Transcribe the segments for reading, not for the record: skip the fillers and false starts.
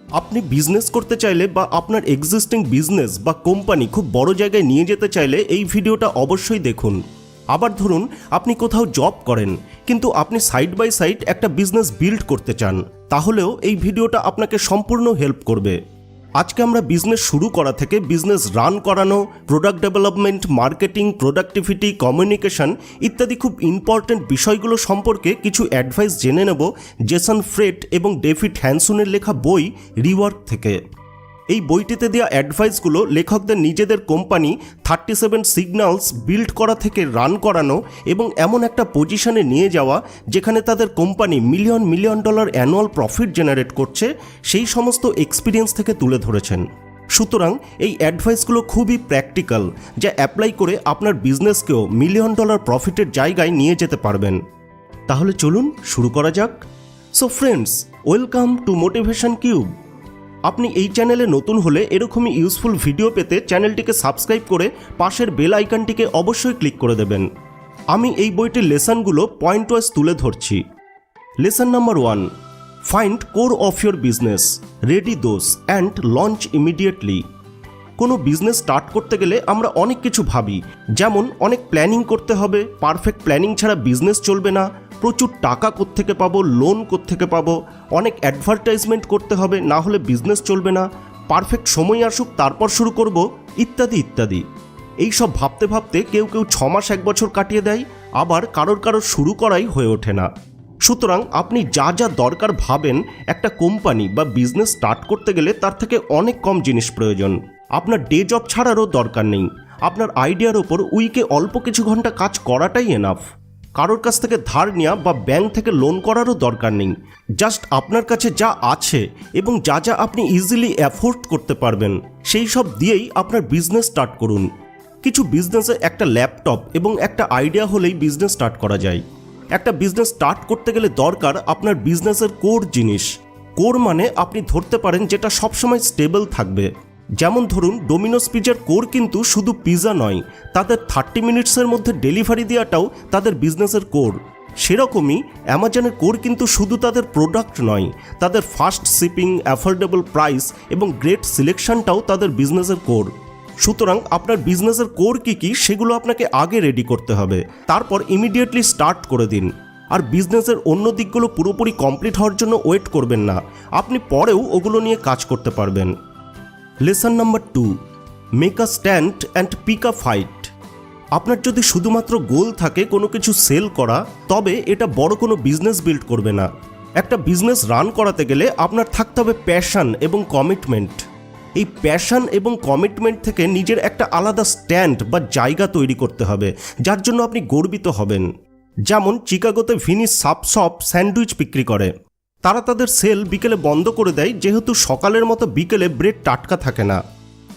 আপনি বিজনেস করতে চাইলে বা আপনার এক্সিস্টিং বিজনেস বা কোম্পানি খুব বড় জায়গায় নিয়ে যেতে চাইলে এই ভিডিওটা অবশ্যই দেখুন। আবার ধরুন আপনি কোথাও জব করেন কিন্তু আপনি সাইড বাই সাইড একটা বিজনেস বিল্ড করতে চান, তাহলেও এই ভিডিওটা আপনাকে সম্পূর্ণ হেল্প করবে। আজকে আমরা বিজনেস শুরু করা থেকে বিজনেস রান করানো, product development, marketing, productivity, communication ইত্যাদি খুব ইম্পর্টেন্ট বিষয়গুলো সম্পর্কে কিছু অ্যাডভাইস জেনে নেব জেসন ফ্রেড এবং ডেভিড হ্যানসনের লেখা বই রিওয়ার্ক থেকে। এই বইটিতে দেওয়া অ্যাডভাইসগুলো লেখকদের নিজেদের কোম্পানি 37 সিগন্যালস বিল্ড করা থেকে রান করানো এবং এমন একটা পজিশনে নিয়ে যাওয়া যেখানে তাদের company million million dollar annual profit generate করছে, সেই সমস্ত এক্সপিরিয়েন্স থেকে তুলে ধরেছেন। সুতরাং এই অ্যাডভাইসগুলো খুবই প্র্যাকটিক্যাল, যা অ্যাপ্লাই করে আপনার বিজনেসকেও মিলিয়ন ডলার প্রফিটের জায়গায় নিয়ে যেতে পারবেন। তাহলে চলুন শুরু করা যাক। So friends, welcome to motivation cube. আপনি এই চ্যানেলে নতুন হলে এরকমই ইউজফুল ভিডিও পেতে চ্যানেলটিকে সাবস্ক্রাইব করে পাশের বেল আইকনটিকে অবশ্যই ক্লিক করে দেবেন। আমি এই বইটির লেসনগুলো পয়েন্ট ওয়াইজ তুলে ধরছি। Lesson number 1, find core of your business, ready those and launch immediately. কোনো বিজনেস স্টার্ট করতে গেলে আমরা অনেক কিছু ভাবি, যেমন অনেক প্ল্যানিং করতে হবে, পারফেক্ট প্ল্যানিং ছাড়া বিজনেস চলবে না, প্রচুর টাকা কোত্থেকে পাবো, লোন কোত্থেকে পাবো, অনেক অ্যাডভার্টাইজমেন্ট করতে হবে, না হলে বিজনেস চলবে না, পারফেক্ট সময় আসুক তারপর শুরু করব, ইত্যাদি ইত্যাদি। এইসব ভাবতে ভাবতে কেউ 6 মাস 1 বছর কাটিয়ে দেয়, আবার কারোর শুরু করাই হয়ে ওঠে না। সুতরাং আপনি যা যা দরকার ভাবেন একটা কোম্পানি বা বিজনেস স্টার্ট করতে গেলে তার থেকে অনেক কম জিনিস প্রয়োজন। আপনার ডে জব ছাড়ারও দরকার নেই, আপনার আইডিয়ার ওপর উইকে অল্প কিছু ঘন্টা কাজ করাটাই এনাফ। কারোর কাছ থেকে ধার নেওয়া বা ব্যাংক থেকে লোন করারও দরকার নেই। জাস্ট আপনার কাছে যা আছে এবং যা যা আপনি ইজিলি অ্যাফোর্ড করতে পারবেন সেই সব দিয়েই আপনার বিজনেস স্টার্ট করুন। কিছু বিজনেসে একটা ল্যাপটপ এবং একটা আইডিয়া হলেই বিজনেস স্টার্ট করা যায়। একটা বিজনেস স্টার্ট করতে গেলে দরকার আপনার বিজনেসের কোর জিনিস। কোর মানে আপনি ধরতে পারেন যেটা সবসময় স্টেবল থাকবে। যেমন ধরুন ডোমিনোস পিজার কোর কিন্তু শুধু পিজা নয়, তাদের 30 মিনিটসের মধ্যে ডেলিভারি দেওয়াটাও তাদের বিজনেসের কোর। সেরকমই অ্যামাজনের কোর কিন্তু শুধু তাদের প্রোডাক্ট নয়, তাদের ফাস্ট শিপিং, অ্যাফোর্ডেবল প্রাইস এবং গ্রেট সিলেকশনটাও তাদের বিজনেসের কোর। সুতরাং আপনার বিজনেসের কোর কী সেগুলো আপনাকে আগে রেডি করতে হবে, তারপর ইমিডিয়েটলি স্টার্ট করে দিন। আর বিজনেসের অন্য দিকগুলো পুরোপুরি কমপ্লিট হওয়ার জন্য ওয়েট করবেন না, আপনি পরেও ওগুলো নিয়ে কাজ করতে পারবেন। Lesson number 2, make a stand and pick a fight. আপনার যদি শুধুমাত্র গোল থাকে কোনো কিছু সেল করা, তবে এটা বড় কোনো বিজনেস বিল্ড করবে না। একটা বিজনেস রান করাতে গেলে আপনার থাকতে হবে প্যাশন এবং কমিটমেন্ট। এই প্যাশন এবং কমিটমেন্ট থেকে নিজের একটা আলাদা স্ট্যান্ড বা জায়গা তৈরি করতে হবে, যার জন্য আপনি গর্বিত হবেন। যেমন চিকাগোতে ভিনিস সাব শপ স্যান্ডউইচ বিক্রি করে। তারা তাদের সেল বিকেলে বন্ধ করে দেয়, যেহেতু সকালের মতো বিকেলে ব্রেড টাটকা থাকে না।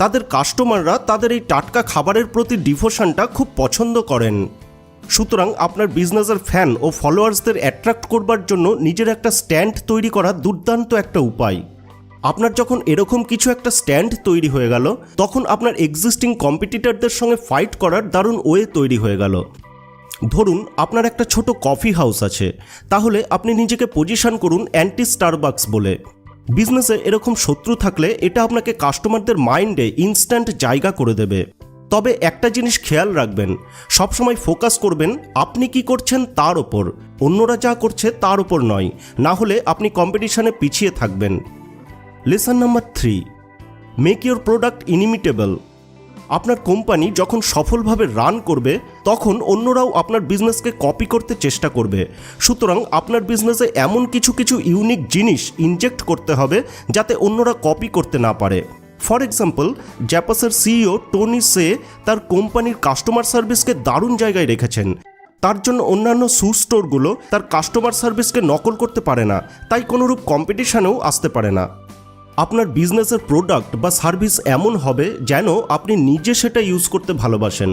তাদের কাস্টমাররা তাদের এই টাটকা খাবারের প্রতি ডিভোশনটা খুব পছন্দ করেন। সুতরাং আপনার বিজনেসের ফ্যান ও ফলোয়ার্সদের অ্যাট্রাক্ট করবার জন্য নিজের একটা স্ট্যান্ড তৈরি করা দুর্দান্ত একটা উপায়। আপনার যখন এরকম কিছু একটা স্ট্যান্ড তৈরি হয়ে গেল, তখন আপনার এক্সিস্টিং কম্পিটিটরদের সঙ্গে ফাইট করার দারুণ ওয়ে তৈরি হয়ে গেল। ধরুন আপনার একটা ছোট কফি হাউস আছে, তাহলে আপনি নিজেকে পজিশন করুন অ্যান্টি স্টারবাকস বলে। বিজনেসে এরকম শত্রু থাকলে এটা আপনাকে কাস্টমারদের মাইন্ডে ইনস্ট্যান্ট জায়গা করে দেবে। তবে একটা জিনিস খেয়াল রাখবেন, সবসময় ফোকাস করবেন আপনি কি করছেন তার ওপর, অন্যরা যা করছে তার ওপর নয়, না হলে আপনি কম্পিটিশনে পিছিয়ে থাকবেন। Lesson number 3, make your product inimitable. আপনার কোম্পানি যখন সফলভাবে রান করবে তখন অন্যরাও আপনার বিজনেসকে কপি করতে চেষ্টা করবে। সুতরাং আপনার বিজনেসে এমন কিছু ইউনিক জিনিস ইনজেক্ট করতে হবে যাতে অন্যরা কপি করতে না পারে। ফর এক্সাম্পল, জ্যাপাসের সিইও টনি সে তার কোম্পানির কাস্টমার সার্ভিসকে দারুণ জায়গায় রেখেছেন। তার জন্য অন্যান্য শু স্টোরগুলো তার কাস্টমার সার্ভিসকে নকল করতে পারে না, তাই কোনোরূপ কম্পিটিশনেও আসতে পারে না। আপনার বিজনেসের প্রোডাক্ট বা সার্ভিস এমন হবে যেন আপনি নিজে সেটা ইউজ করতে ভালোবাসেন।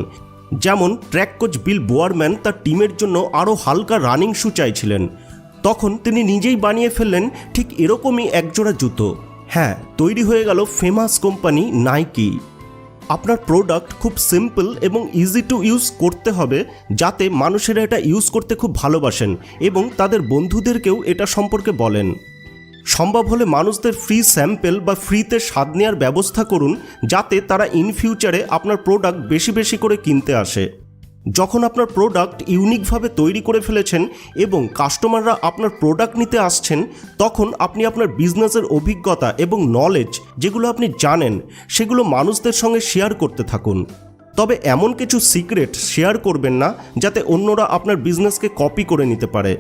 যেমন ট্র্যাক কোচ বিল বোয়ারম্যান তার টিমের জন্য আরও হালকা রানিং শু চাইছিলেন, তখন তিনি নিজেই বানিয়ে ফেললেন ঠিক এরকমই একজোড়া জুতো। হ্যাঁ, তৈরি হয়ে গেল ফেমাস কোম্পানি নাইকি। আপনার প্রোডাক্ট খুব সিম্পল এবং ইজি টু ইউজ করতে হবে, যাতে মানুষেরা এটা ইউজ করতে খুব ভালোবাসেন এবং তাদের বন্ধুদেরকেও এটা সম্পর্কে বলেন। সম্ভব হলে মানুষদের ফ্রি স্যাম্পেল বা ফ্রিতে স্বাদ নেওয়ার ব্যবস্থা করুন, যাতে তারা ইন ফিউচারে আপনার প্রোডাক্ট বেশি বেশি করে কিনতে আসে। যখন আপনার প্রোডাক্ট ইউনিকভাবে তৈরি করে ফেলেছেন এবং কাস্টমাররা আপনার প্রোডাক্ট নিতে আসছেন, তখন আপনি আপনার বিজনেসের অভিজ্ঞতা এবং নলেজ যেগুলো আপনি জানেন সেগুলো মানুষদের সঙ্গে শেয়ার করতে থাকুন। তবে এমন কিছু সিক্রেট শেয়ার করবেন না যাতে অন্যরা আপনার বিজনেসকে কপি করে নিতে পারে।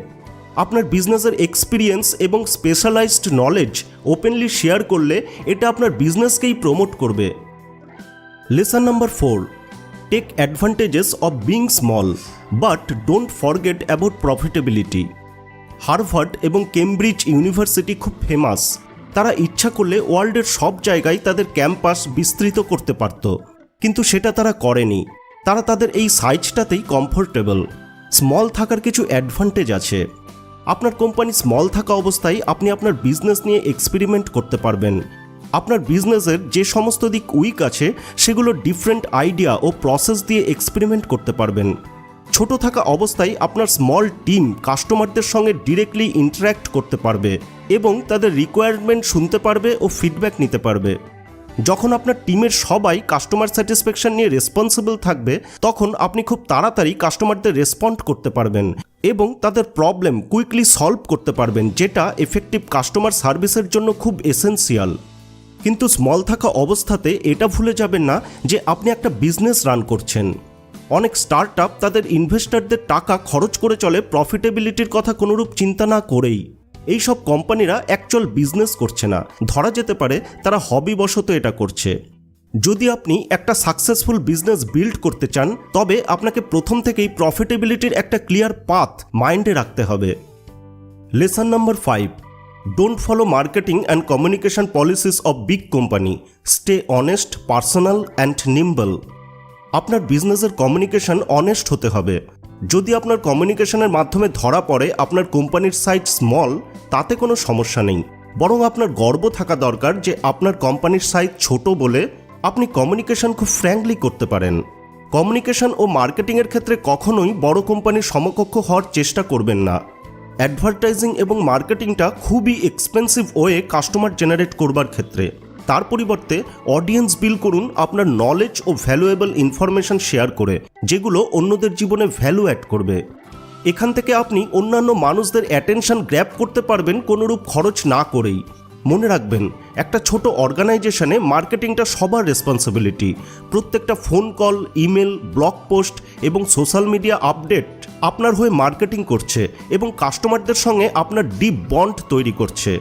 আপনার বিজনেসের এক্সপিরিয়েন্স এবং স্পেশালাইজড নলেজ ওপেনলি শেয়ার করলে এটা আপনার বিজনেসকেই প্রমোট করবে। Lesson number 4, take advantages of being small but don't forget about profitability. Harvard এবং কেমব্রিজ ইউনিভার্সিটি খুব ফেমাস। তারা ইচ্ছা করলে ওয়ার্ল্ডের সব জায়গায় তাদের ক্যাম্পাস বিস্তৃত করতে পারত, কিন্তু সেটা তারা করেনি। তারা তাদের এই সাইজটাতেই কমফোর্টেবল। স্মল থাকার কিছু অ্যাডভান্টেজ আছে। আপনার কোম্পানি স্মল থাকা অবস্থায় আপনি আপনার বিজনেস নিয়ে এক্সপেরিমেন্ট করতে পারবেন। আপনার বিজনেসের যে সমস্ত দিক উইক আছে সেগুলো ডিফারেন্ট আইডিয়া ও প্রসেস দিয়ে এক্সপেরিমেন্ট করতে পারবেন। ছোট থাকা অবস্থায় আপনার স্মল টিম কাস্টমারদের সঙ্গে ডিরেক্টলি ইন্টারঅ্যাক্ট করতে পারবে এবং তাদের রিকোয়ারমেন্ট শুনতে পারবে ও ফিডব্যাক নিতে পারবে। যখন আপনার টিমের সবাই কাস্টমার স্যাটিসফ্যাকশন নিয়ে রেসপন্সিবল থাকবে, তখন আপনি খুব তাড়াতাড়ি কাস্টমারদের রেসপন্ড করতে পারবেন এবং তাদের প্রবলেম কুইকলি সলভ করতে পারবেন, যেটা এফেক্টিভ কাস্টমার সার্ভিসের জন্য খুব এসেন্সিয়াল। কিন্তু স্মল থাকা অবস্থাতে এটা ভুলে যাবেন না যে আপনি একটা বিজনেস রান করছেন। অনেক স্টার্টআপ তাদের ইনভেস্টরদের টাকা খরচ করে চলে প্রফিটেবিলিটির কথা কোনোরূপ চিন্তা না করেই। এই সব কোম্পানিরা অ্যাকচুয়াল বিজনেস করছে না, ধরা যেতে পারে তারা হবিবশত এটা করছে। যদি আপনি একটা সাকসেসফুল বিজনেস বিল্ড করতে চান, তবে আপনাকে প্রথম থেকেই প্রফিটেবিলিটির একটা ক্লিয়ার পাথ মাইন্ডে রাখতে হবে। Lesson number 5, don't follow marketing and communication policies of big company. Stay honest, personal and nimble. আপনার বিজনেসের কমিউনিকেশন অনেস্ট হতে হবে। যদি আপনার কমিউনিকেশনের মাধ্যমে ধরা পড়ে আপনার কোম্পানির সাইজ স্মল, তাতে কোনো সমস্যা নেই, বরং আপনার গর্ব থাকা দরকার যে আপনার কোম্পানির সাইজ ছোট বলে আপনি কমিউনিকেশন খুব ফ্র্যাঙ্কলি করতে পারেন। কমিউনিকেশন ও মার্কেটিংয়ের ক্ষেত্রে কখনোই বড় কোম্পানির সমকক্ষ হওয়ার চেষ্টা করবেন না। অ্যাডভার্টাইজিং এবং মার্কেটিংটা খুবই এক্সপেন্সিভ ওয়ে কাস্টমার জেনারেট করবার ক্ষেত্রে। তার পরিবর্তে অডিয়েন্স বিল্ড করুন আপনার নলেজ ও ভ্যালুয়েবল ইনফরমেশন শেয়ার করে, যেগুলো অন্যদের জীবনে ভ্যালু অ্যাড করবে। এখান থেকে আপনি অন্যান্য মানুষদের অ্যাটেনশন গ্র্যাব করতে পারবেন কোনোরূপ খরচ না করেই। মনে রাখবেন, একটা ছোট অর্গানাইজেশনে মার্কেটিংটা সবার রেসপন্সিবিলিটি। প্রত্যেকটা phone call, email, blog post এবং সোশ্যাল মিডিয়া আপডেট আপনার হয়ে মার্কেটিং করছে এবং কাস্টমারদের সঙ্গে আপনার ডিপ বন্ড তৈরি করছে।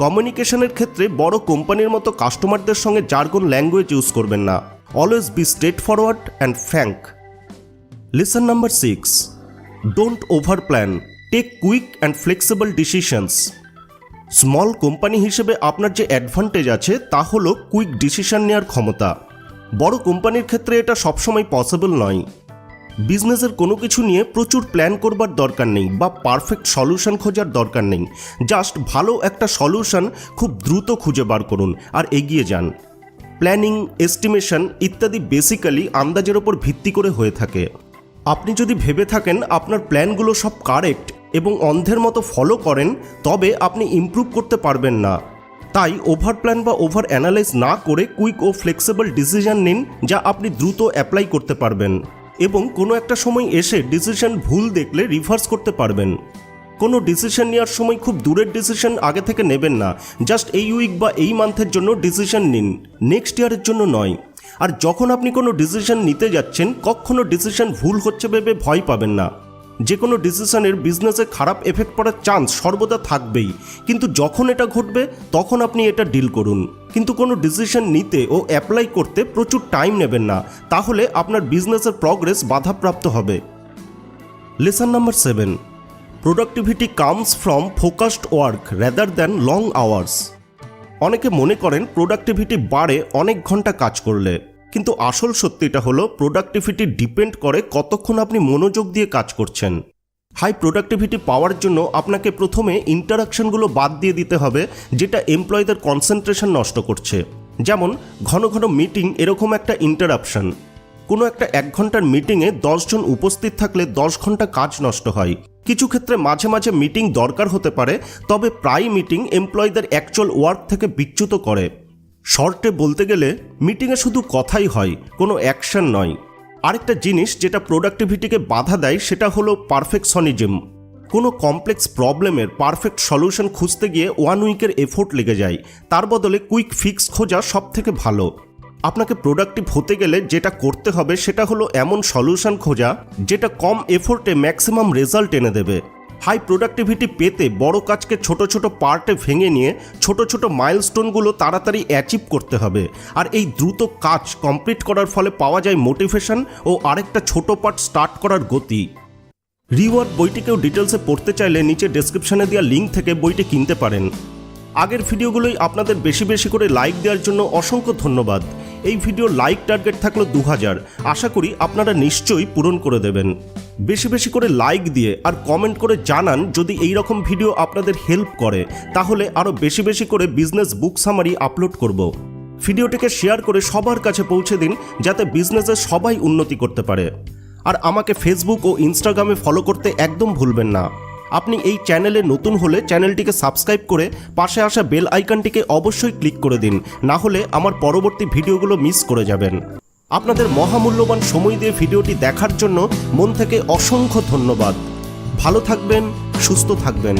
কমিউনিকেশনের ক্ষেত্রে বড় কোম্পানির মতো কাস্টমারদের সঙ্গে জার্গন ল্যাঙ্গুয়েজ ইউজ করবেন না। Always be straightforward and frank. Lesson number 6, don't over plan, take quick and flexible decisions. Small company হিসেবে আপনার যে অ্যাডভান্টেজ আছে তা হলো কুইক ডিসিশন নেওয়ার ক্ষমতা। বড় কোম্পানির ক্ষেত্রে এটা সবসময় পসিবল নয়। বিজনেসের কোনো কিছু নিয়ে প্রচুর প্ল্যান করবার দরকার নেই বা পারফেক্ট সলিউশন খোঁজার দরকার নেই। জাস্ট ভালো একটা সলিউশন খুব দ্রুত খুঁজে বার করুন আর এগিয়ে যান। প্ল্যানিং, এস্টিমেশন ইত্যাদি বেসিক্যালি আন্দাজের ওপর ভিত্তি করে হয়ে থাকে। আপনি যদি ভেবে থাকেন আপনার প্ল্যানগুলো সব কারেক্ট এবং অন্ধের মতো ফলো করেন, তবে আপনি ইমপ্রুভ করতে পারবেন না। তাই ওভার প্ল্যান বা ওভার অ্যানালাইজ না করে কুইক ও ফ্লেক্সিবল ডিসিশন নিন, যা আপনি দ্রুত অ্যাপ্লাই করতে পারবেন এবং কোনো একটা সময় এসে ডিসিশন ভুল দেখলে রিভার্স করতে পারবেন। কোনো ডিসিশন নেওয়ার সময় খুব দূরের ডিসিশন আগে থেকে নেবেন না। জাস্ট এই উইক বা এই মান্থের জন্য ডিসিশন নিন, নেক্সট ইয়ারের জন্য নয়। আর যখন আপনি কোনো ডিসিশন নিতে যাচ্ছেন, কখনো ডিসিশন ভুল হচ্ছে ভেবে ভয় পাবেন না। যে কোনো ডিসিশনের বিজনেসে খারাপ এফেক্ট পড়ার চান্স সর্বদা থাকবেই, কিন্তু যখন এটা ঘটবে তখন আপনি এটা ডিল করুন। কিন্তু কোনো ডিসিশন নিতে ও অ্যাপ্লাই করতে প্রচুর টাইম নেবেন না, তাহলে আপনার বিজনেসের প্রগ্রেস বাধাপ্রাপ্ত হবে। Lesson number 7, productivity comes from focused work rather than long hours. অনেকে মনে করেন প্রোডাক্টিভিটি বাড়ে অনেক ঘন্টা কাজ করলে, কিন্তু আসল সত্যিটা হলো প্রোডাক্টিভিটি ডিপেন্ড করে কতক্ষণ আপনি মনোযোগ দিয়ে কাজ করছেন। হাই প্রোডাক্টিভিটি পাওয়ার জন্য আপনাকে প্রথমে ইন্টারাকশনগুলো বাদ দিয়ে দিতে হবে, যেটা এমপ্লয়ীদের কনসেন্ট্রেশন নষ্ট করছে। যেমন ঘন ঘন মিটিং এরকম একটা ইন্টারাপশন। কোনো একটা 1 ঘন্টার মিটিংয়ে 10 জন উপস্থিত থাকলে 10 ঘন্টা কাজ নষ্ট হয়। কিছু ক্ষেত্রে মাঝে মাঝে মিটিং দরকার হতে পারে, তবে প্রায় মিটিং এমপ্লয়ীদের অ্যাকচুয়াল ওয়ার্ক থেকে বিচ্যুত করে। শর্টে বলতে গেলে মিটিংয়ে শুধু কথাই হয়, কোনো অ্যাকশন নয়। আরেকটা জিনিস যেটা প্রোডাক্টিভিটিকে বাধা দেয় সেটা হলো পারফেকশনিজম। কোনো কমপ্লেক্স প্রবলেমের পারফেক্ট সলিউশন খুঁজতে গিয়ে 1 উইকের এফোর্ট লেগে যায়, তার বদলে কুইক ফিক্স খোঁজা সব থেকে ভালো। আপনাকে প্রোডাক্টিভ হতে গেলে যেটা করতে হবে সেটা হলো এমন সলিউশন খোঁজা যেটা কম এফোর্টে ম্যাক্সিমাম রেজাল্ট এনে দেবে। হাই প্রোডাক্টিভিটি পেতে বড় কাজকে ছোট ছোট পার্টে ভেঙে নিয়ে ছোট ছোট মাইলস্টোনগুলো তাড়াতাড়ি অ্যাচিভ করতে হবে। আর এই দ্রুত কাজ কমপ্লিট করার ফলে পাওয়া যায় মোটিভেশন ও আরেকটা ছোট পার্ট স্টার্ট করার গতি। রিওয়ার্ড বইটিকেও ডিটেলসে পড়তে চাইলে নিচে ডেসক্রিপশনে দেওয়া লিঙ্ক থেকে বইটি কিনতে পারেন। আগের ভিডিওগুলোই আপনাদের বেশি বেশি করে লাইক দেওয়ার জন্য অসংখ্য ধন্যবাদ। এই ভিডিওর লাইক টার্গেট থাকলো 2000, আশা করি আপনারা নিশ্চয়ই পূরণ করে দেবেন। বেশি বেশি করে লাইক দিয়ে আর কমেন্ট করে জানান যদি এই রকম ভিডিও আপনাদের হেল্প করে, তাহলে আরও বেশি বেশি করে বিজনেস বুক সামারি আপলোড করব। ভিডিওটিকে শেয়ার করে সবার কাছে পৌঁছে দিন যাতে বিজনেসে সবাই উন্নতি করতে পারে। আর আমাকে ফেসবুক ও ইনস্টাগ্রামে ফলো করতে একদম ভুলবেন না। আপনি এই চ্যানেলে নতুন হলে চ্যানেলটিকে সাবস্ক্রাইব করে পাশে আসা বেল আইকনটিকে অবশ্যই ক্লিক করে দিন, না হলে আমার পরবর্তী ভিডিওগুলো মিস করে যাবেন। আপনাদের মহামূল্যবান সময় দিয়ে ভিডিওটি দেখার জন্য মন থেকে অসংখ্য ধন্যবাদ। ভালো থাকবেন, সুস্থ থাকবেন।